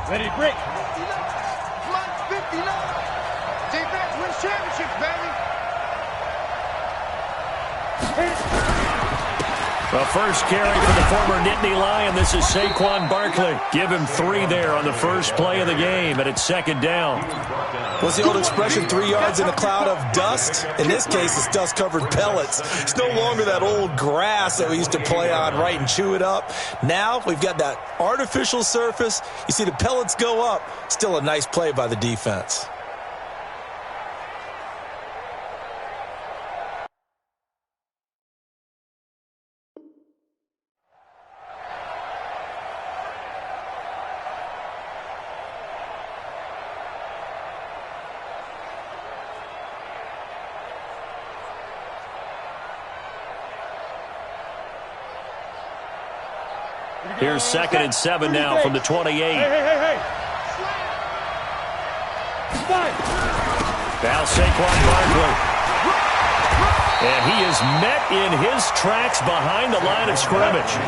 Ready, break. Blood 59. Defense wins championships, baby. The first carry for the former Nittany Lion. This is Saquon Barkley. Give him 3 there on the first play of the game, and it's second down. What's the old expression, 3 yards in a cloud of dust? In this case, it's dust-covered pellets. It's no longer that old grass that we used to play on, right, and chew it up. Now we've got that artificial surface. You see the pellets go up. Still a nice play by the defense. Here's 2nd and 7 now from the 28. Hey. Now Saquon Barkley. And he is met in his tracks behind the line of scrimmage.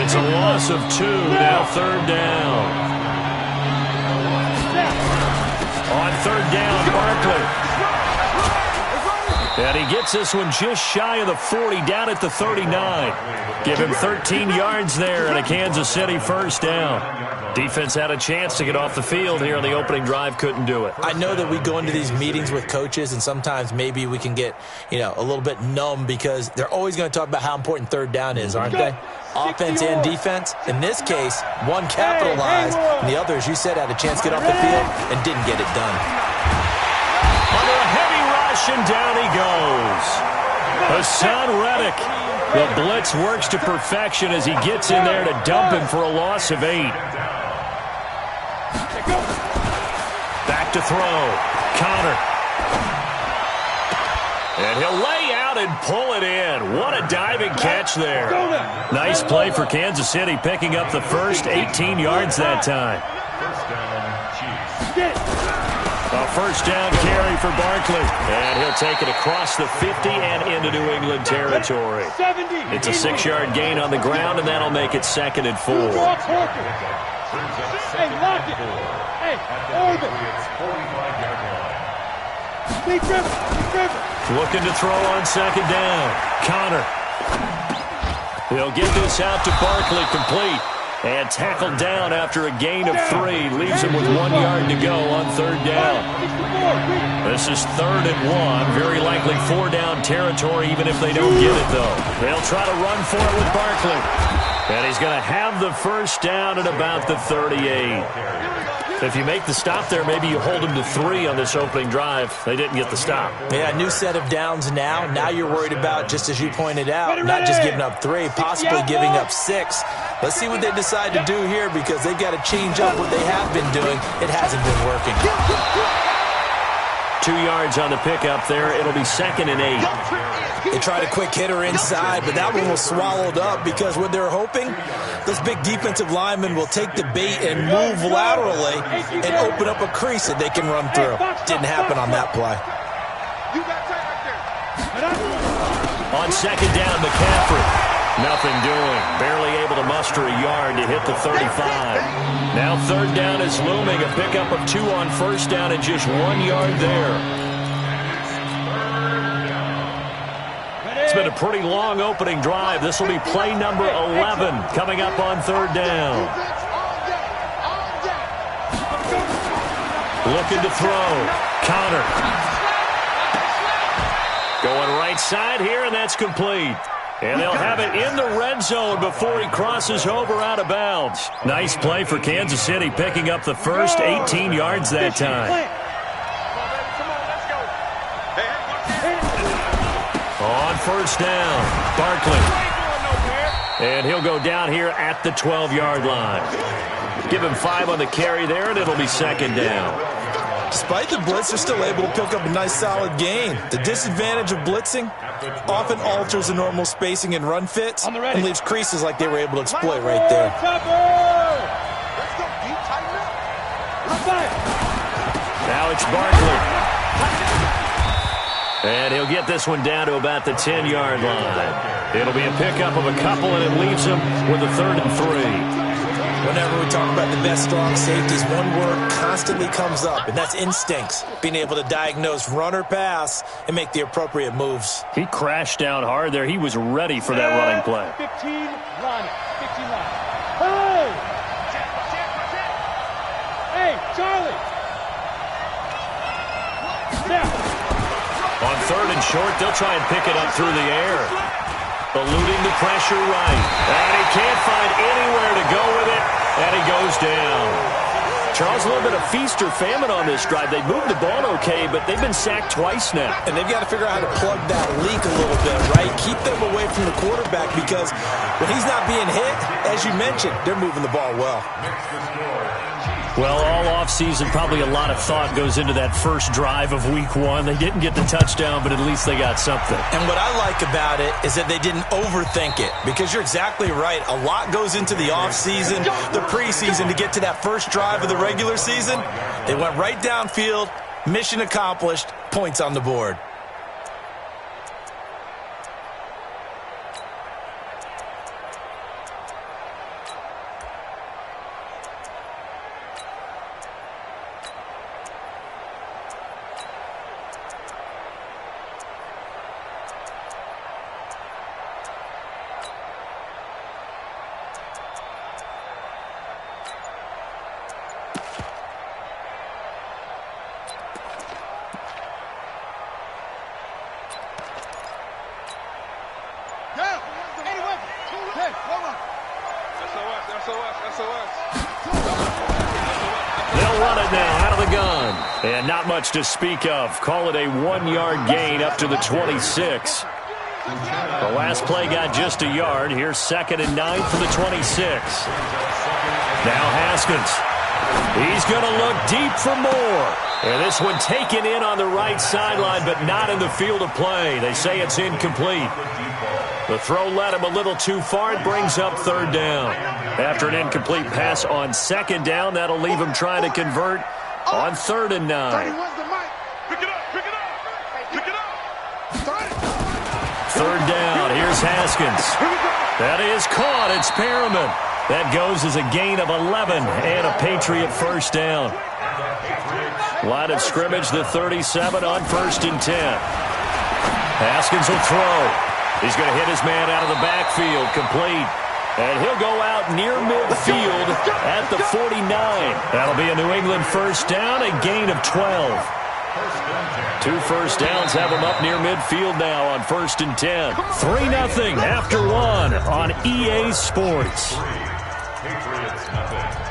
It's a loss of 2, now 3rd down. On 3rd down, Barkley. And he gets this one just shy of the 40, down at the 39. Give him 13 yards there and a Kansas City first down. Defense had a chance to get off the field here on the opening drive, couldn't do it. I know that we go into these meetings with coaches, and sometimes maybe we can get, a little bit numb because they're always going to talk about how important 3rd down is, aren't they? Offense and defense. In this case, one capitalized, and the other, as you said, had a chance to get off the field and didn't get it done. Under a heavy rush, and down he goes. Hassan Reddick. The blitz works to perfection as he gets in there to dump him for a loss of 8. Back to throw. Connor. And he'll lay out and pull it in. What a diving catch there. Nice play for Kansas City, picking up the first 18 yards that time. A first down carry for Barkley. And he'll take it across the 50 and into New England territory. It's a 6-yard gain on the ground, and that'll make it 2nd and 4. Hey, lock it. Hey, orbit. Big river. Looking to throw on 2nd down. Connor. He'll get this out to Barkley, complete. And tackled down after a gain of 3. Leaves him with 1 yard to go on 3rd down. This is 3rd and 1. Very likely 4-down territory, even if they don't get it, though. They'll try to run for it with Barkley. And he's going to have the first down at about the 38. If you make the stop there, maybe you hold them to 3 on this opening drive. They didn't get the stop. Yeah, new set of downs now. Now you're worried about, just as you pointed out, not just giving up 3, possibly giving up 6. Let's see what they decide to do here because they've got to change up what they have been doing. It hasn't been working. 2 yards on the pickup there. It'll be 2nd and 8. They tried a quick hitter inside, but that one was swallowed up because what they're hoping, those big defensive linemen will take the bait and move laterally and open up a crease that they can run through. Didn't happen on that play. On 2nd down, McCaffrey. Nothing doing. Barely able to muster a yard to hit the 35. Now 3rd down is looming. A pickup of 2 on 1st down and just 1 yard there. It's been a pretty long opening drive. This will be play number 11 coming up on 3rd down. Looking to throw. Connor. Going right side here, and that's complete. And they'll have it in the red zone before he crosses over out of bounds. Nice play for Kansas City, picking up the first 18 yards that time. On 1st down, Barkley. And he'll go down here at the 12-yard line. Give him 5 on the carry there, and it'll be 2nd down. Despite the blitz, they're still able to pick up a nice solid gain. The disadvantage of blitzing often alters the normal spacing and run fits and leaves creases like they were able to exploit right there. Now it's Barkley. And he'll get this one down to about the 10-yard line. It'll be a pickup of a couple, and it leaves him with a 3rd and 3. Whenever we talk about the best strong safeties, one word constantly comes up, and that's instincts. Being able to diagnose run or pass and make the appropriate moves. He crashed down hard there. He was ready for that running play. 15 line. 15 line. Hey! Hey, Charlie! On third and short, they'll try and pick it up through the air. Eluding the pressure right. And he can't find anywhere to go with it. And he goes down. Charles, a little bit of feast or famine on this drive. They moved the ball okay, but they've been sacked twice now. And they've got to figure out how to plug that leak a little bit, right? Keep them away from the quarterback because when he's not being hit, as you mentioned, they're moving the ball well. Well, all offseason, probably a lot of thought goes into that first drive of week one. They didn't get the touchdown, but at least they got something. And what I like about it is that they didn't overthink it because you're exactly right. A lot goes into the offseason, the preseason to get to that first drive of the regular season. They went right downfield, mission accomplished, points on the board. They'll run it now out of the gun. And not much to speak of. Call it a 1-yard gain up to the 26. The last play got just a yard. Here's 2nd and 9 for the 26. Now Haskins. He's going to look deep for more. And this one taken in on the right sideline, but not in the field of play. They say it's incomplete. The throw led him a little too far. It brings up 3rd down. After an incomplete pass on 2nd down, that'll leave him trying to convert on 3rd and 9. 3rd down. Here's Haskins. That is caught. It's Perriman. That goes as a gain of 11 and a Patriot first down. Line of scrimmage, the 37 on 1st and 10. Haskins will throw. He's going to hit his man out of the backfield, complete. And he'll go out near midfield at the 49. That'll be a New England first down, a gain of 12. 2 first downs have him up near midfield now on 1st and 10. 3-0 after 1 on EA Sports. Patriots nothing.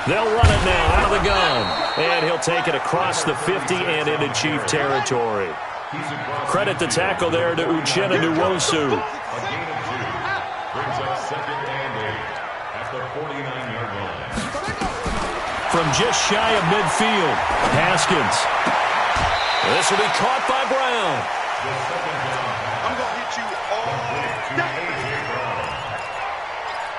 They'll run it now out of the gun. And he'll take it across the 50 and into Chief territory. Credit the tackle there to Uchenna Nwosu. A gain of 2. Brings up 2nd and 8 at the 49-yard line. From just shy of midfield, Haskins. This will be caught by Brown. The 2nd down. I'm going to hit you all day.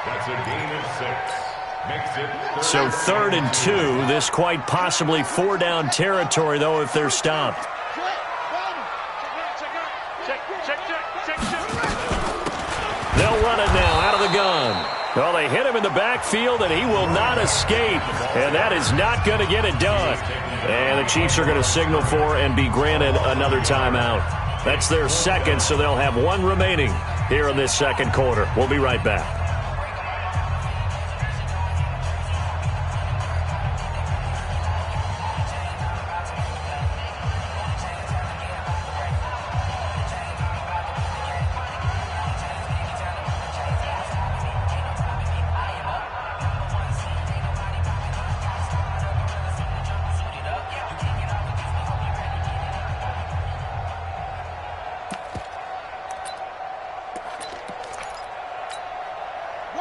That's a gain of 6. Makes it So 3rd and 2. This quite possibly 4-down territory, though, if they're stopped. They'll run it now out of the gun. Well, they hit him in the backfield, and he will not escape. And that is not going to get it done. And the Chiefs are going to signal for and be granted another timeout. That's their 2nd, so they'll have 1 remaining here in this 2nd quarter. We'll be right back.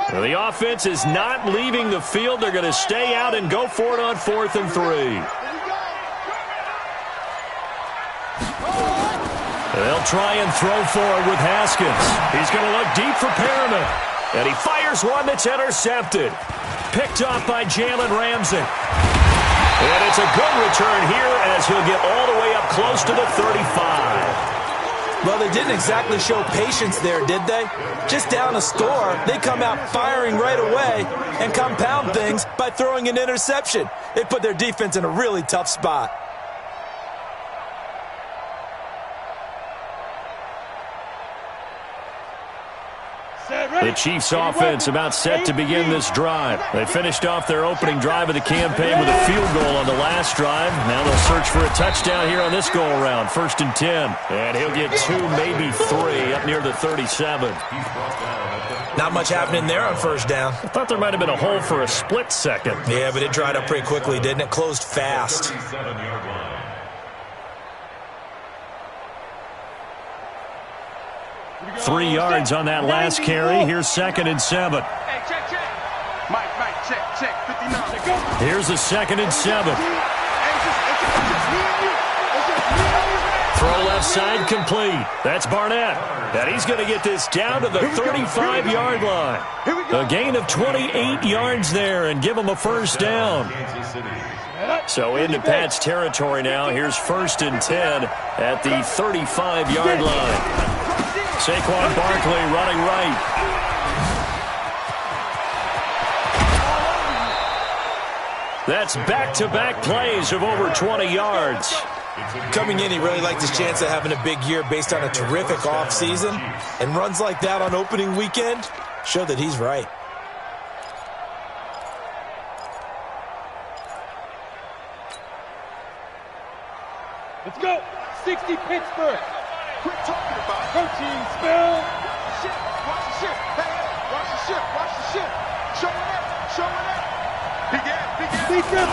Well, the offense is not leaving the field. They're going to stay out and go for it on 4th and 3. They'll try and throw for it with Haskins. He's going to look deep for Perriman. And he fires one that's intercepted. Picked off by Jalen Ramsey. And it's a good return here as he'll get all the way up close to the 35. Well, they didn't exactly show patience there, did they? Just down a score, they come out firing right away and compound things by throwing an interception. They put their defense in a really tough spot. The Chiefs offense about set to begin this drive. They finished off their opening drive of the campaign with a field goal on the last drive. Now they'll search for a touchdown here on this go-around. 1st and 10. And he'll get 2, maybe 3, up near the 37. Not much happening there on first down. I thought there might have been a hole for a split second. Yeah, but it dried up pretty quickly, didn't it? Closed fast. 3 yards on that last carry. Here's 2nd and 7. Hey, check. Mike, check. 59. Here's a 2nd and 7. Throw left side complete. That's Barnett. And he's going to get this down to the 35-yard line. A gain of 28 yards there and give him a first down. So into Pat's territory now. Here's 1st and 10 at the 35-yard line. Saquon Barkley running right. That's back-to-back plays of over 20 yards. Coming in, he really liked his chance of having a big year based on a terrific offseason. And runs like that on opening weekend show that he's right. Let's go. 60 Pittsburgh. Quit talking about it. Coaching spell. Shit. Watch the shit. Hey, watch the shit. Watch the shit. Showing up. Big Defense.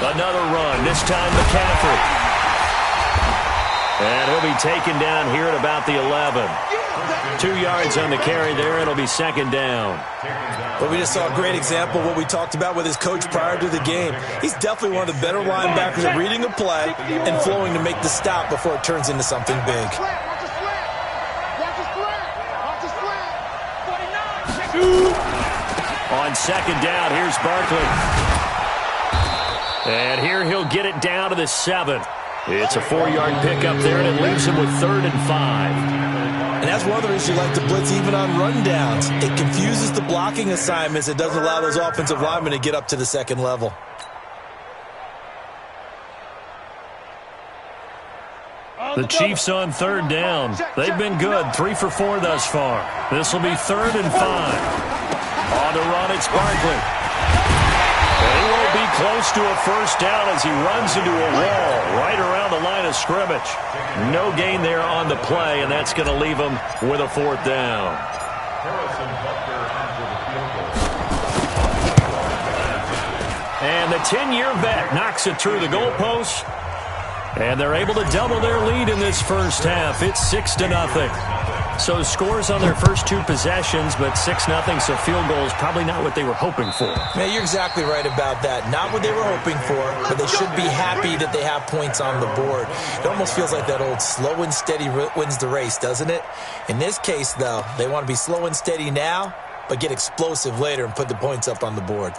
Another run, this time McCaffrey. And he'll be taken down here at about the 11. 2 yards on the carry there, and it'll be 2nd down. But we just saw a great example of what we talked about with his coach prior to the game. He's definitely one of the better linebackers at reading a play and flowing to make the stop before it turns into something big. On 2nd down, here's Barkley. And here he'll get it down to the 7. It's a 4-yard pickup there, and it leaves him with 3rd and 5. And that's one of the reasons you like to blitz even on rundowns. It confuses the blocking assignments. It doesn't allow those offensive linemen to get up to the 2nd level. The Chiefs on 3rd down. They've been good, 3 for 4 thus far. This will be 3rd and 5. On the run, it's Barkley. And he won't be close to a first down as he runs into a wall right around the line of scrimmage. No gain there on the play, and that's going to leave him with a 4th down. And the 10-year vet knocks it through the goalpost. And they're able to double their lead in this first half. It's 6-0. So scores on their first 2 possessions, but 6-0, so field goal is probably not what they were hoping for. Yeah, you're exactly right about that. Not what they were hoping for, but they should be happy that they have points on the board. It almost feels like that old slow and steady wins the race, doesn't it? In this case, though, they want to be slow and steady now, but get explosive later and put the points up on the board.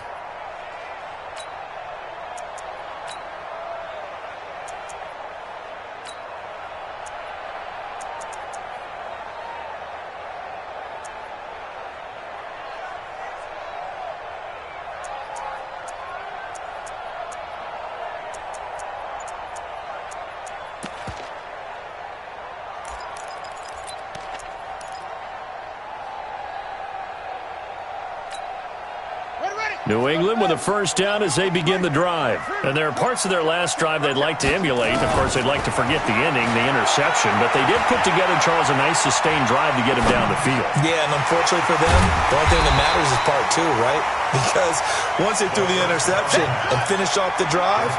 New England with a first down as they begin the drive. And there are parts of their last drive they'd like to emulate. Of course, they'd like to forget the ending, the interception. But they did put together, Charles, a nice sustained drive to get him down the field. Yeah, and unfortunately for them, the only thing that matters is part 2, right? Because once they threw the interception and finished off the drive,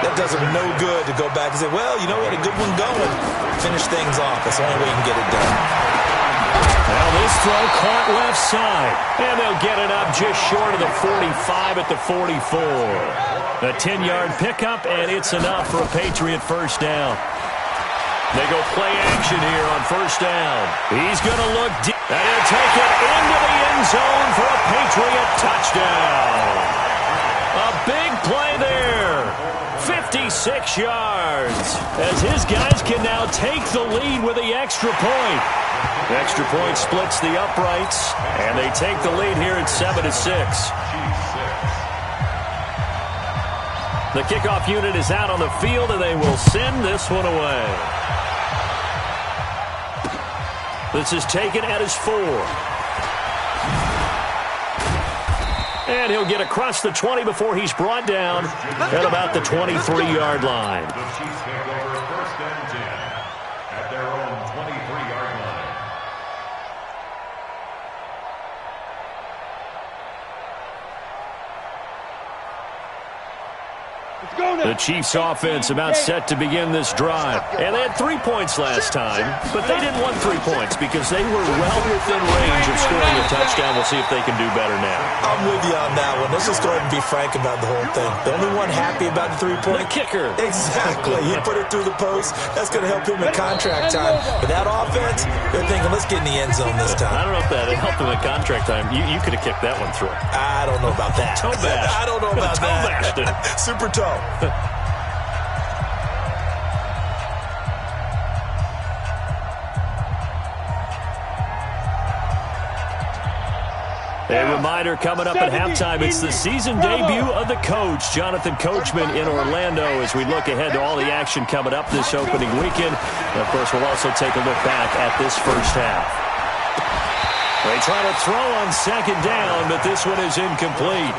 that does them no good to go back and say, well, you know, we had a good one going. Finish things off. That's the only way you can get it done. Now this throw caught left side, and they'll get it up just short of the 45 at the 44. A 10-yard pickup, and it's enough for a Patriot first down. They go play action here on first down. He's going to look deep, and he'll take it into the end zone for a Patriot touchdown. A big play there. 56 yards as his guys can now take the lead with the extra point. The extra point splits the uprights, and they take the lead here at 7-6. The kickoff unit is out on the field, and they will send this one away. This is taken at his 4. And he'll get across the 20 before he's brought down at about the 23-yard line. The Chiefs take over first and 10 at their own 23-yard line. The Chiefs offense about set to begin this drive. And they had 3 points last time, but they didn't want 3 points because they were well within range of scoring a touchdown. We'll see if they can do better now. I'm with you on that one. Let's just go ahead and be frank about the whole thing. The only one happy about the 3-point? The kicker. Exactly. He put it through the post. That's going to help him in contract time. But that offense, they're thinking, let's get in the end zone this time. I don't know if that helped him in contract time. You could have kicked that one through. I don't know about that. Toe bash. I don't know about toe that. Bashed it. Super toe. A reminder coming up at halftime, it's the season debut of the coach, Jonathan Coachman, in Orlando, as we look ahead to all the action coming up this opening weekend. And, of course, we'll also take a look back at this first half. They try to throw on second down, but this one is incomplete.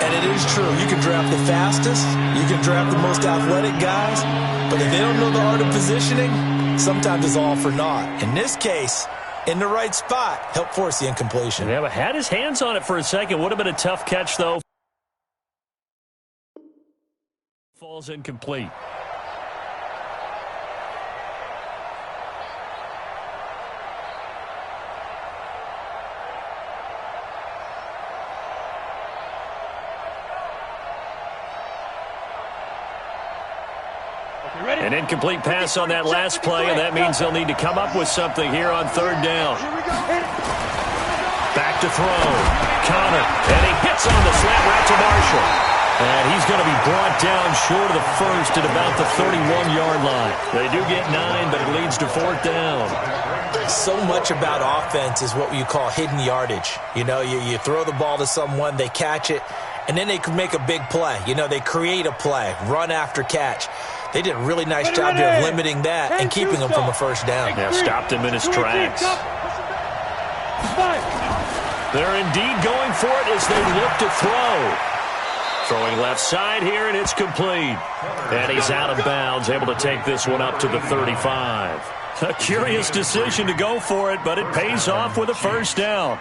And it is true. You can draft the fastest. You can draft the most athletic guys. But if they don't know the art of positioning, sometimes it's all for naught. In this case, in the right spot, help force the incompletion. Yeah, but had his hands on it for a second. Would have been a tough catch, though. Falls incomplete. An incomplete pass on that last play, and that means they'll need to come up with something here on third down. Back to throw. Connor, and he hits on the slant route to Marshall. And he's going to be brought down short of the first at about the 31-yard line. They do get 9, but it leads to fourth down. So much about offense is what you call hidden yardage. You know, you throw the ball to someone, they catch it, and then they can make a big play. You know, they create a play, run after catch. They did a really nice job here of limiting that and keeping him from a first down. Yeah, stopped him in his tracks. They're indeed going for it as they look to throw. Throwing left side here, and it's complete. And he's out of bounds, able to take this one up to the 35. A curious decision to go for it, but it pays off with a first down.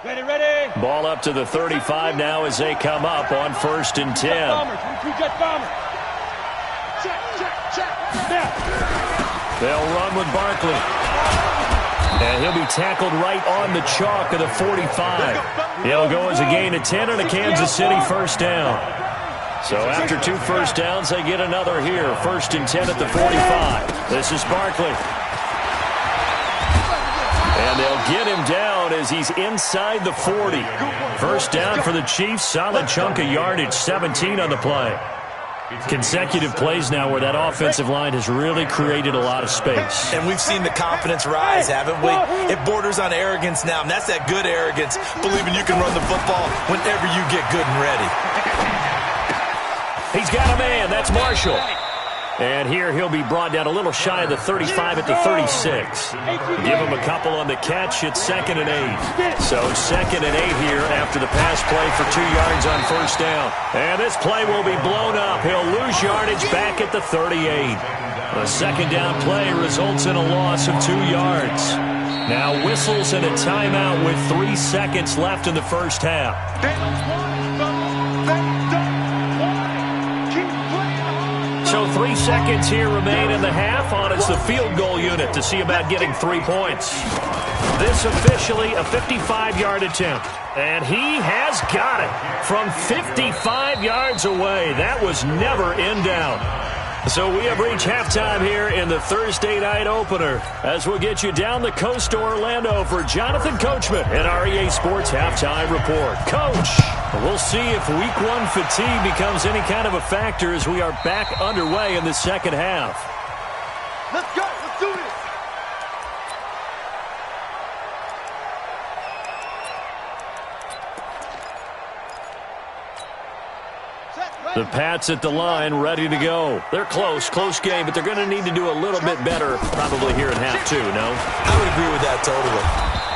Ready. Ball up to the 35 now as they come up on first and 10. They'll run with Barkley. And he'll be tackled right on the chalk of the 45. It'll go as a gain of 10 and a Kansas City first down. So after 2 first downs, they get another here. First and 10 at the 45. This is Barkley. And they'll get him down as he's inside the 40. First down for the Chiefs. Solid chunk of yardage, 17 on the play. Consecutive plays now where that offensive line has really created a lot of space. And we've seen the confidence rise, haven't we? It borders on arrogance now, and that's that good arrogance, believing you can run the football whenever you get good and ready. He's got a man. That's Marshall. And here he'll be brought down a little shy of the 35 at the 36. Give him a couple on the catch. It's 2nd and 8. So 2nd and 8 here after the pass play for 2 yards on first down. And this play will be blown up. He'll lose yardage back at the 38. A second down play results in a loss of 2 yards. Now whistles and a timeout with 3 seconds left in the first half. So 3 seconds here remain in the half on as the field goal unit to see about getting 3 points. This officially a 55-yard attempt. And he has got it from 55 yards away. That was never in doubt. So we have reached halftime here in the Thursday night opener as we'll get you down the coast to Orlando for Jonathan Coachman and our EA Sports Halftime Report. Coach, we'll see if Week 1 fatigue becomes any kind of a factor as we are back underway in the second half. Let's go. Let's do this. The Pats at the line, ready to go. They're close game, but they're going to need to do a little bit better probably here in half two, no? I would agree with that totally.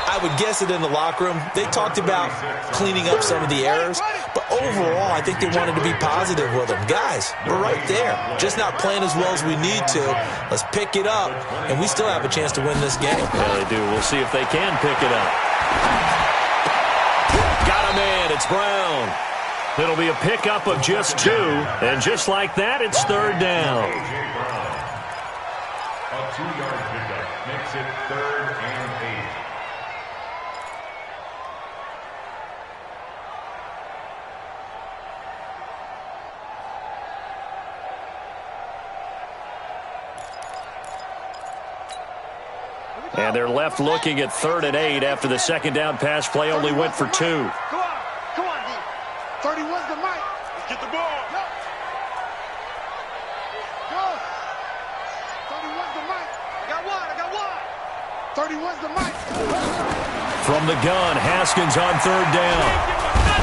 I would guess it in the locker room. They talked about cleaning up some of the errors, but overall, I think they wanted to be positive with them. Guys, we're right there. Just not playing as well as we need to. Let's pick it up, and we still have a chance to win this game. Yeah, they do. We'll see if they can pick it up. Got a man. It's Brown. It'll be a pickup of just 2, and just like that, it's third down. A 2-yard pickup makes it 3rd and 8. And they're left looking at 3rd and 8 after the second down pass play only went for 2. Come on, D. 31's the mic. Let's get the ball. Go. Go. 31's the mic. I got one. 31's the mic. From the gun, Haskins on 3rd down.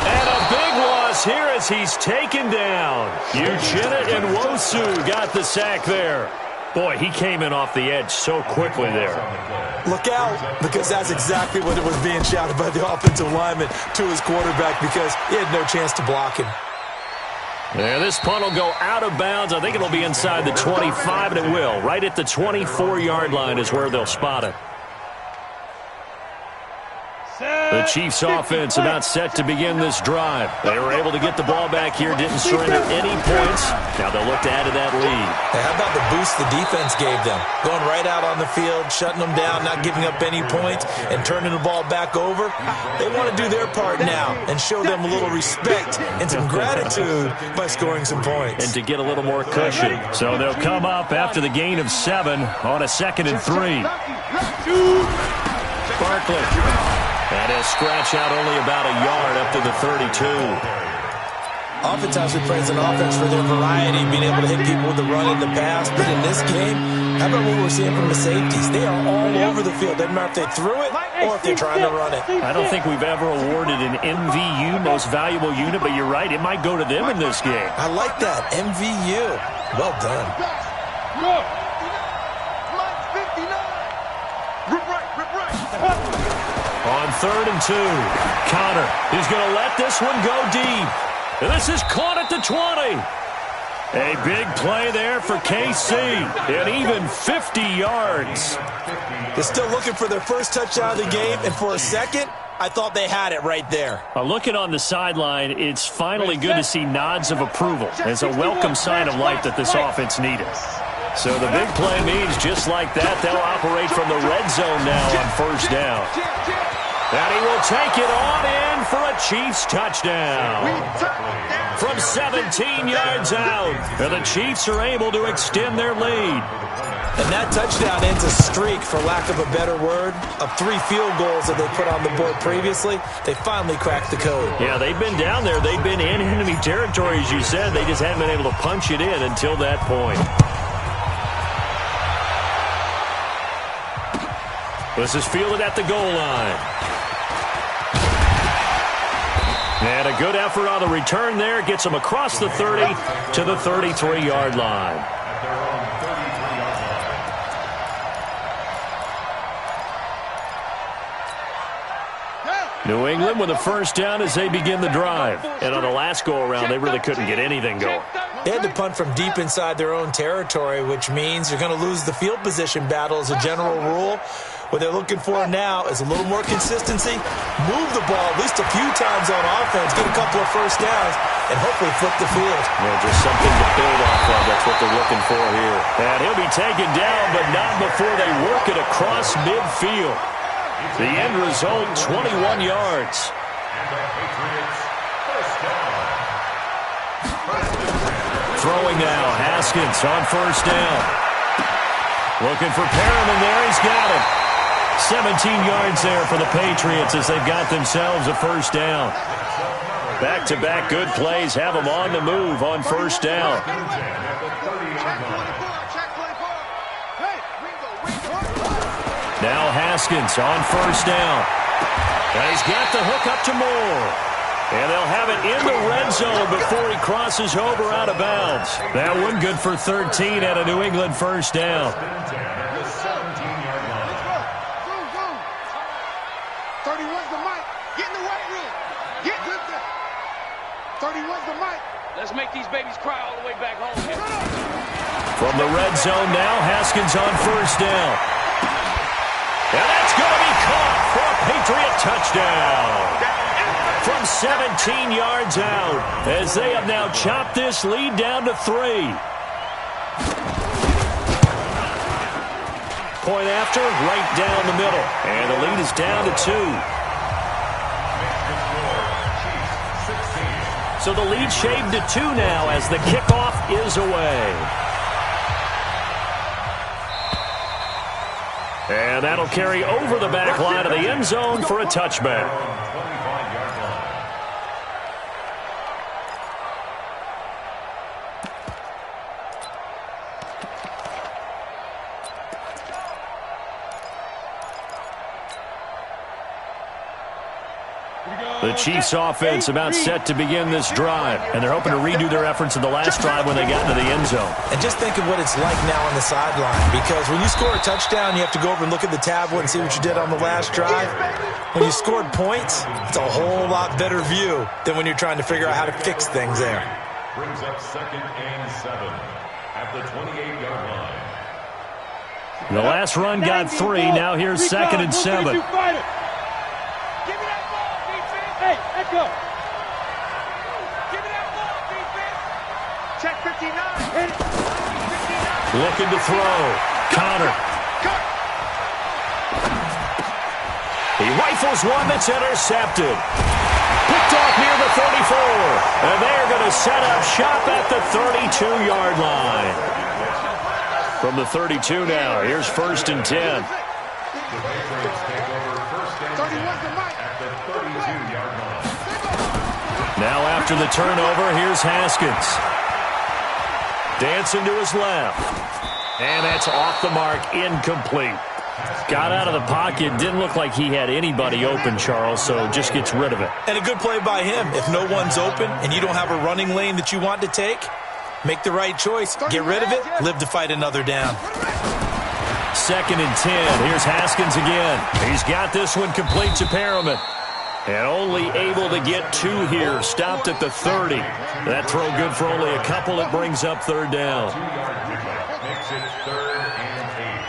And a big loss here as he's taken down. Uchenna and Nwosu got the sack there. Boy, he came in off the edge so quickly there. Look out, because that's exactly what it was being shouted by the offensive lineman to his quarterback because he had no chance to block him. Yeah, this punt will go out of bounds. I think it'll be inside the 25, and it will. Right at the 24-yard line is where they'll spot it. The Chiefs offense about set to begin this drive. They were able to get the ball back here, didn't surrender any points. Now they'll look to add to that lead. Hey, how about the boost the defense gave them? Going right out on the field, shutting them down, not giving up any points, and turning the ball back over. They want to do their part now and show them a little respect and some gratitude by scoring some points. And to get a little more cushion. So they'll come up after the gain of 7 on a 2nd and 3. Barkley. And he'll scratch out only about a yard up to the 32. Oftentimes we praise an offense for their variety, being able to hit people with the run and the pass. But in this game, how about what we're seeing from the safeties? They are all over the field. Doesn't matter if they threw it or if they're trying to run it. I don't think we've ever awarded an MVU, most valuable unit, but you're right. It might go to them in this game. I like that. MVU. Well done. On 3rd and 2, Connor is going to let this one go deep. And this is caught at the 20. A big play there for KC, and even 50 yards. They're still looking for their first touchdown of the game, and for a second, I thought they had it right there. Looking on the sideline, it's finally good to see nods of approval. It's a welcome sign of life that this offense needed. So the big play means just like that, they'll operate from the red zone now on 1st down. And he will take it on in for a Chiefs touchdown. From 17 yards out, and the Chiefs are able to extend their lead. And that touchdown ends a streak, for lack of a better word, of 3 field goals that they put on the board previously. They finally cracked the code. Yeah, they've been down there. They've been in enemy territory, as you said. They just hadn't been able to punch it in until that point. This is fielded at the goal line. And a good effort on the return there. Gets them across the 30 to the 33-yard line. New England with a first down as they begin the drive. And on the last go-around, they really couldn't get anything going. They had to punt from deep inside their own territory, which means you're going to lose the field position battle as a general rule. What they're looking for now is a little more consistency, move the ball at least a few times on offense, get a couple of first downs, and hopefully flip the field. Yeah, just something to build off of. That's what they're looking for here. And he'll be taken down, but not before they work it across midfield. The end result, 21 yards. And the Patriots first down. Throwing now, Haskins on first down. Looking for Perriman there, he's got it. 17 yards there for the Patriots as they've got themselves a first down. Back-to-back good plays have them on the move on first down. Now Haskins on first down. And he's got the hook up to Moore. And they'll have it in the red zone before he crosses over out of bounds. That one good for 13 at a New England first down. 31's the mic. Get in the weight room. Get with it. 31's the mic. Let's make these babies cry all the way back home. From the red zone now, Haskins on first down. And that's going to be caught for a Patriot touchdown. From 17 yards out, as they have now chopped this lead down to 3. Point after, right down the middle. And the lead is down to 2. So the lead shaved to 2 now as the kickoff is away. And that'll carry over the back line of the end zone for a touchback. The Chiefs offense about set to begin this drive, and they're hoping to redo their efforts in the last drive when they got into the end zone. And just think of what it's like now on the sideline, because when you score a touchdown, you have to go over and look at the tablet and see what you did on the last drive. When you scored points, it's a whole lot better view than when you're trying to figure out how to fix things there. Brings up 2nd and 7 at the 28-yard line. The last run got 3. Now here's 2nd and 7. Hey, Echo. Give me that ball, defense. Check 59. Looking to throw. Connor. He rifles one that's intercepted. Picked off near the 34. And they're going to set up shop at the 32-yard line. From the 32 now, here's 1st and 10. The Patriots take over 1st and 10 at the 32-yard line. Now after the turnover, here's Haskins. Dancing to his left. And that's off the mark, incomplete. Got out of the pocket, didn't look like he had anybody open, Charles, so just gets rid of it. And a good play by him. If no one's open and you don't have a running lane that you want to take, make the right choice. Get rid of it, live to fight another down. 2nd and 10. Here's Haskins again. He's got this one complete to Perriman. And only able to get 2 here. Stopped at the 30. That throw good for only a couple. It brings up 3rd down. 2-yard pickup makes it 3rd and 8.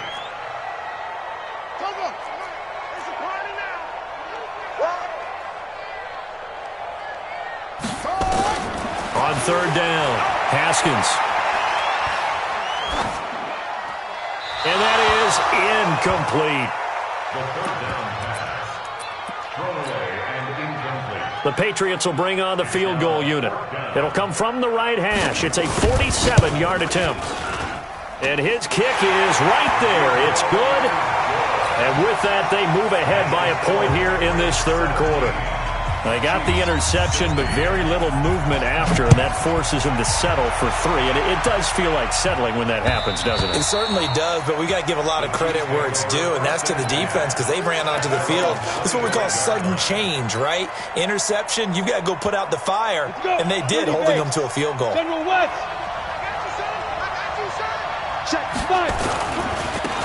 On 3rd down, Haskins. And that is incomplete. The 3rd down pass. Thrown away and incomplete. The Patriots will bring on the field goal unit. It'll come from the right hash. It's a 47-yard attempt. And his kick is right there. It's good. And with that, they move ahead by a point here in this 3rd quarter. They got the interception, but very little movement after, and that forces them to settle for 3. And it does feel like settling when that happens, doesn't it? It certainly does, but we got to give a lot of credit where it's due, and that's to the defense because they ran onto the field. This is what we call sudden change, right? Interception, you've got to go put out the fire, and they did, holding them to a field goal. General West. Check 5.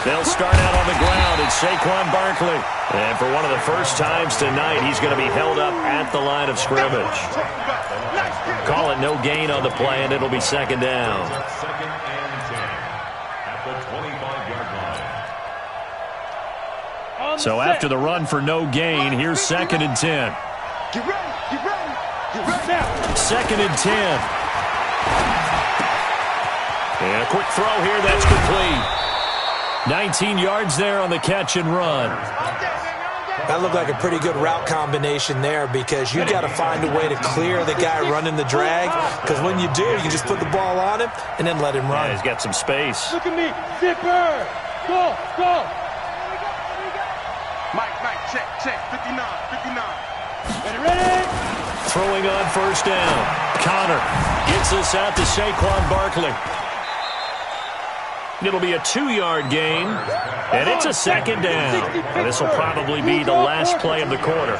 They'll start out on the ground. It's Saquon Barkley. And for one of the first times tonight, he's going to be held up at the line of scrimmage. Call it no gain on the play, and it'll be 2nd down. 2nd and 10 at the 25-yard line. So after the run for no gain, here's 2nd and 10. Get ready. Get ready. Get ready now. 2nd and 10. And a quick throw here. That's complete. 19 yards there on the catch and run. That looked like a pretty good route combination there because you've got to find a way to clear the guy running the drag, because when you do, you just put the ball on him and then let him run. Yeah, he's got some space. Look at me. Zipper. Go. Mike, check, 59. Ready? Throwing on first down. Connor gets this out to Saquon Barkley. It'll be a 2-yard gain, and it's a second down. And this will probably be the last play of the quarter.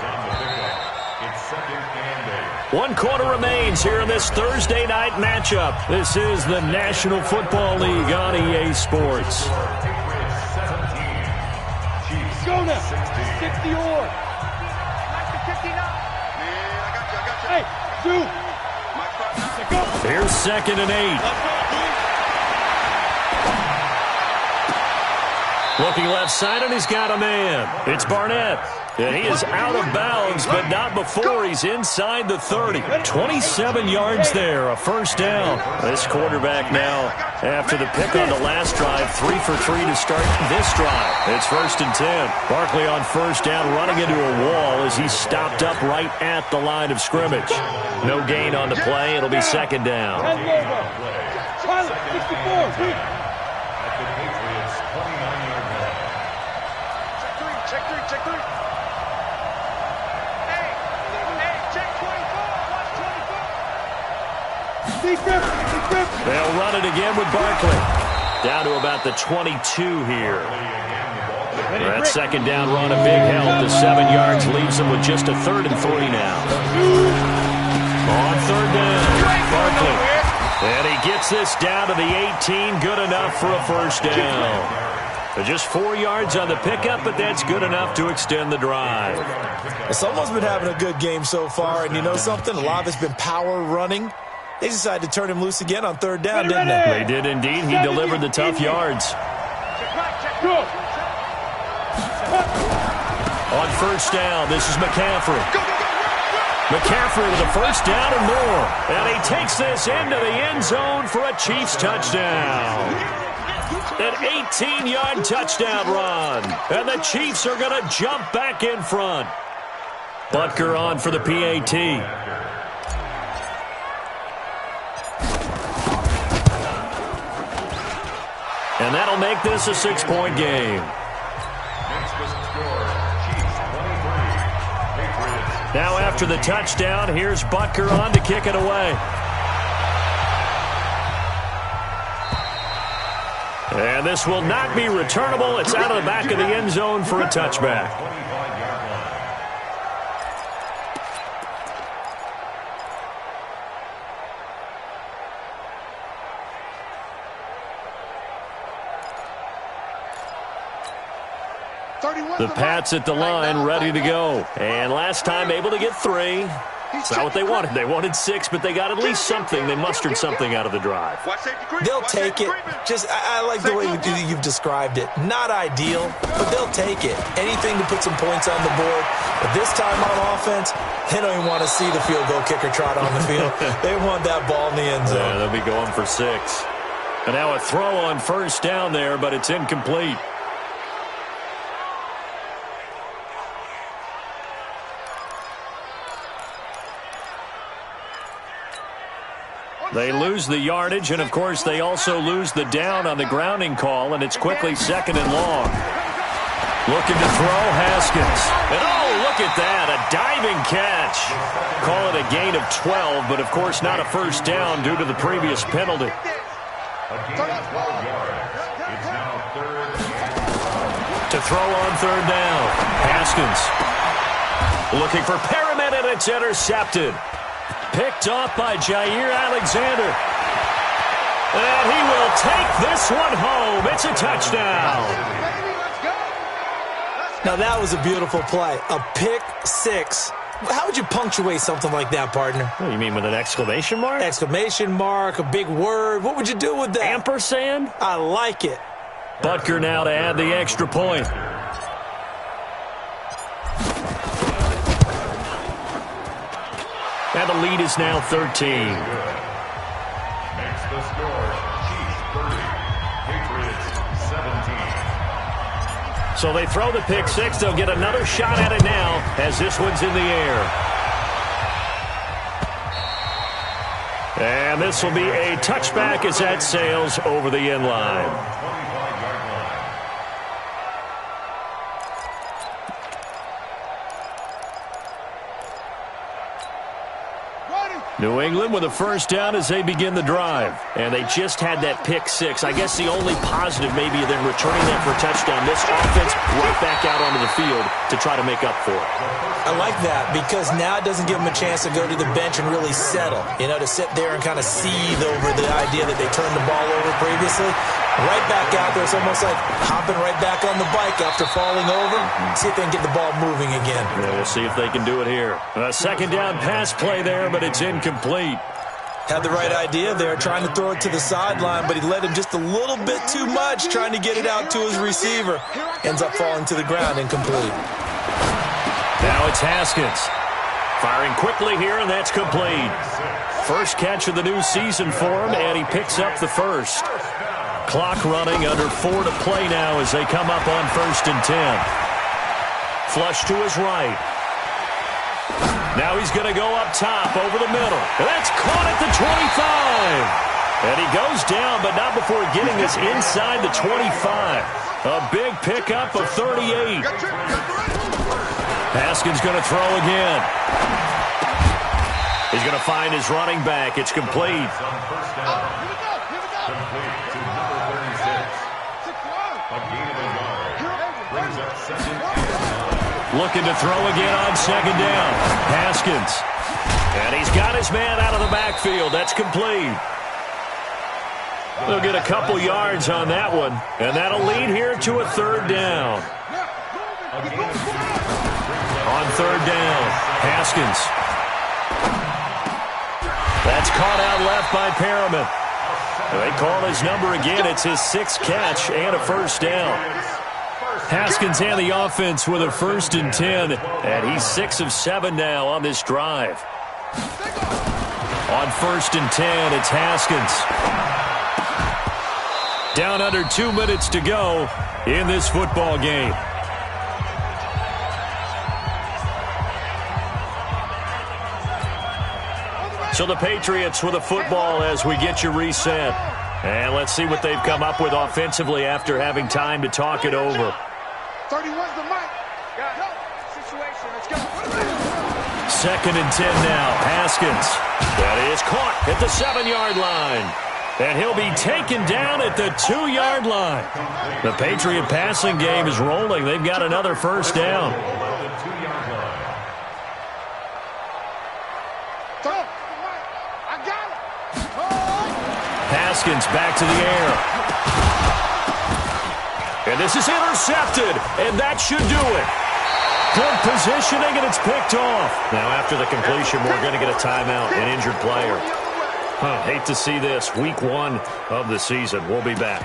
1 quarter remains here in this Thursday night matchup. This is the National Football League on EA Sports. Go now. 60-or. Hey, 2. Here's 2nd and 8. Looking left side, and he's got a man. It's Barnett. And he is out of bounds, but not before he's inside the 30. 27 yards there, a first down. This quarterback now, after the pick on the last drive, 3 for 3 to start this drive. It's 1st and 10. Barkley on first down, running into a wall as he's stopped up right at the line of scrimmage. No gain on the play. It'll be 2nd down. Pilot, 64. Check 3. Hey, check 24. They'll run it again with Barkley. Down to about the 22 here. That 2nd down run, a big help. The 7 yards leaves them with just a 3rd and 3 now. On 3rd down, Barkley. And he gets this down to the 18. Good enough for a first down. Just 4 yards on the pickup, but that's good enough to extend the drive. Well, someone's been having a good game so far, and you know something? A lot of it's been power running. They decided to turn him loose again on 3rd down, didn't they? They did indeed. He delivered the tough yards. On first down, this is McCaffrey. McCaffrey with a first down and more. And he takes this into the end zone for a Chiefs touchdown. An 18-yard touchdown run. And the Chiefs are going to jump back in front. Butker on for the PAT. And that'll make this a 6-point game. Now after the touchdown, here's Butker on to kick it away. And this will not be returnable. It's out of the back of the end zone for a touchback. The Pats at the line, ready to go. And last time able to get 3. It's not what they wanted. They wanted 6, but they got at least something. They mustered something out of the drive. They'll take it. I like the way you've described it. Not ideal, but they'll take it. Anything to put some points on the board. But this time on offense, they don't even want to see the field goal kicker trot on the field. They want that ball in the end zone. Yeah, they'll be going for 6. And now a throw on first down there, but it's incomplete. They lose the yardage, and, of course, they also lose the down on the grounding call, and it's quickly 2nd and long. Looking to throw, Haskins. And, oh, look at that, a diving catch. Call it a gain of 12, but, of course, not a first down due to the previous penalty. To throw on 3rd down, Haskins. Looking for Pyramid, and it's intercepted. Picked off by Jair Alexander. And he will take this one home. It's a touchdown. Now, that was a beautiful play. A pick 6. How would you punctuate something like that, partner? What do you mean, with an exclamation mark? Exclamation mark, a big word. What would you do with that? Ampersand? I like it. Butker now to add the extra point. And the lead is now 13. Makes the score, Chiefs 30, Patriots 17. So they throw the pick six. They'll get another shot at it now as this one's in the air. And this will be a touchback as that sails over the end line. New England with a first down as they begin the drive. And they just had that pick six. I guess the only positive maybe than returning that for a touchdown. This offense right back out onto the field to try to make up for it. I like that because now it doesn't give them a chance to go to the bench and really settle. You know, to sit there and kind of seethe over the idea that they turned the ball over previously. Right back out there. It's almost like hopping right back on the bike after falling over. See if they can get the ball moving again. Yeah, we'll see if they can do it here. A second down pass play there, but it's incomplete. Had the right idea there, trying to throw it to the sideline, but he led him just a little bit too much, trying to get it out to his receiver. Ends up falling to the ground, incomplete. Now it's Haskins. Firing quickly here, and that's complete. First catch of the new season for him, and he picks up the first. Clock running, under 4 to play now as they come up on 1st and 10. Flush to his right. Now he's going to go up top over the middle. And that's caught at the 25. And he goes down, but not before getting this inside the 25. A big pickup of 38. Haskins going to throw again. He's going to find his running back. It's complete. Looking to throw again on second down. Haskins. And he's got his man out of the backfield. That's complete. They'll get a couple yards on that one. And that'll lead here to a third down. On third down, Haskins. That's caught out left by Perriman. They call his number again. It's his 6th catch and a first down. Haskins and the offense with a 1st and 10. And he's 6 of 7 now on this drive. On 1st and 10, it's Haskins. Down under 2 minutes to go in this football game. So the Patriots with a football as we get you reset. And let's see what they've come up with offensively after having time to talk it over. 31's the mic. Go. Situation. Let's go. 2nd and 10 now. Haskins. That is caught at the 7-yard line. And he'll be taken down at the 2-yard line. The Patriot passing game is rolling. They've got another first down. Haskins back to the air. And this is intercepted, and that should do it. Good positioning, and it's picked off. Now, after the completion, we're going to get a timeout, an injured player. Hate to see this. Week 1 of the season. We'll be back.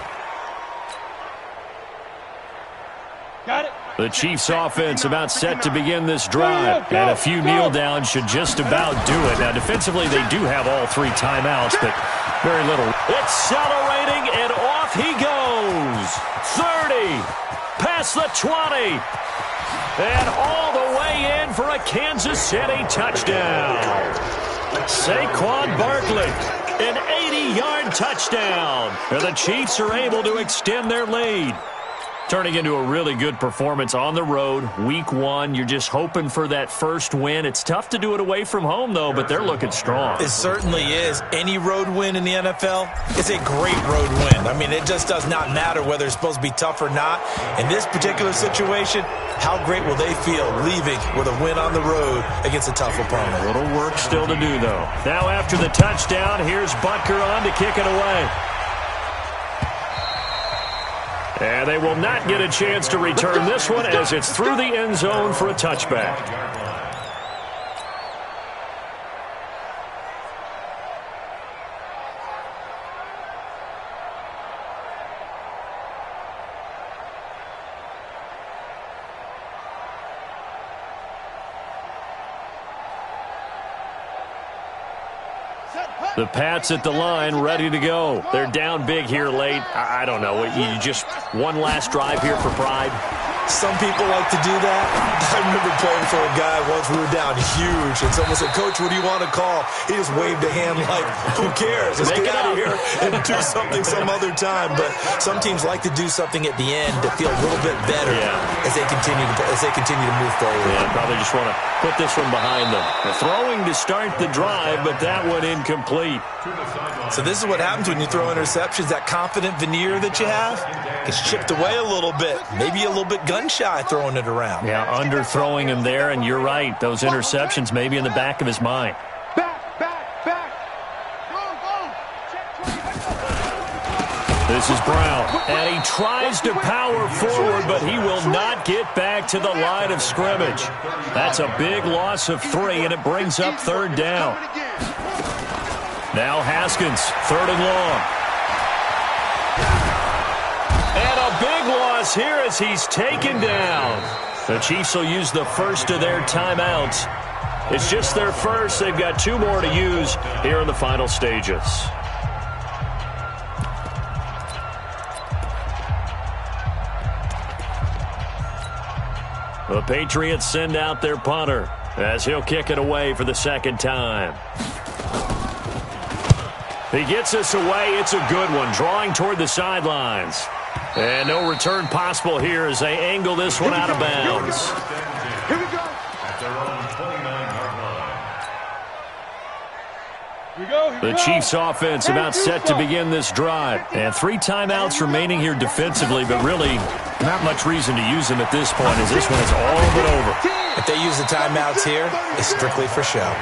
Got it. The Chiefs offense about set to begin this drive. And a few kneel downs should just about do it. Now, defensively, they do have all 3 timeouts, but very little. Accelerating, and off he goes. 30, past the 20, and all the way in for a Kansas City touchdown. Saquon Barkley, an 80-yard touchdown. And the Chiefs are able to extend their lead. Turning into a really good performance on the road. Week 1, you're just hoping for that first win. It's tough to do it away from home, though, but they're looking strong. It certainly is. Any road win in the NFL is a great road win. I mean, it just does not matter whether it's supposed to be tough or not. In this particular situation, how great will they feel leaving with a win on the road against a tough opponent? A little work still to do, though. Now after the touchdown, here's Butker on to kick it away. And they will not get a chance to return this one as it's through the end zone for a touchback. The Pats at the line, ready to go. They're down big here late. I don't know. You just one last drive here for pride. Some people like to do that. I remember playing for a guy once. We were down huge, and someone said, "Coach, what do you want to call?" He just waved a hand like, "Who cares? Let's get out of here and do something some other time." But some teams like to do something at the end to feel a little bit better as they continue to move forward. Yeah, probably just want to put this one behind them. They're throwing to start the drive, but that one incomplete. So this is what happens when you throw interceptions. That confident veneer that you have gets chipped away a little bit. Maybe a little bit gun-shy throwing it around. Yeah, underthrowing him there, and you're right. Those interceptions may be in the back of his mind. Back. This is Brown, and he tries to power forward, but he will not get back to the line of scrimmage. That's a big loss of 3, and it brings up 3rd down. Now Haskins, 3rd and long. And a big loss here as he's taken down. The Chiefs will use the first of their timeouts. It's just their first. They've got 2 more to use here in the final stages. The Patriots send out their punter as he'll kick it away for the 2nd time. He gets us away. It's a good one, drawing toward the sidelines. And no return possible here as they angle this one out of bounds. Here we go. At their own 29-yard line. The Chiefs offense about set to begin this drive. And 3 timeouts remaining here defensively, but really not much reason to use them at this point as this one is all but over. If they use the timeouts here, it's strictly for show.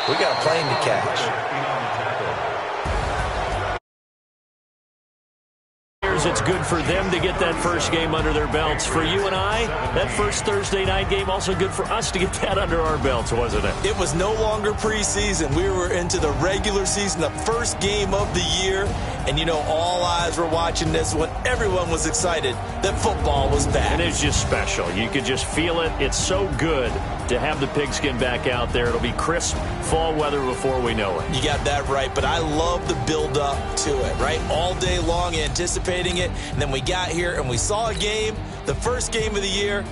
We got a plane to catch. It's good for them to get that first game under their belts. For you and I, that first Thursday night game also good for us to get that under our belts, wasn't it? It was no longer preseason. We were into the regular season, the first game of the year. And, you know, all eyes were watching this when everyone was excited that football was back. And it's just special. You could just feel it. It's so good to have the pigskin back out there. It'll be crisp fall weather before we know it. You got that right, but I love the build-up to it, right? All day long anticipating it, and then we got here and we saw a game, the first game of the year.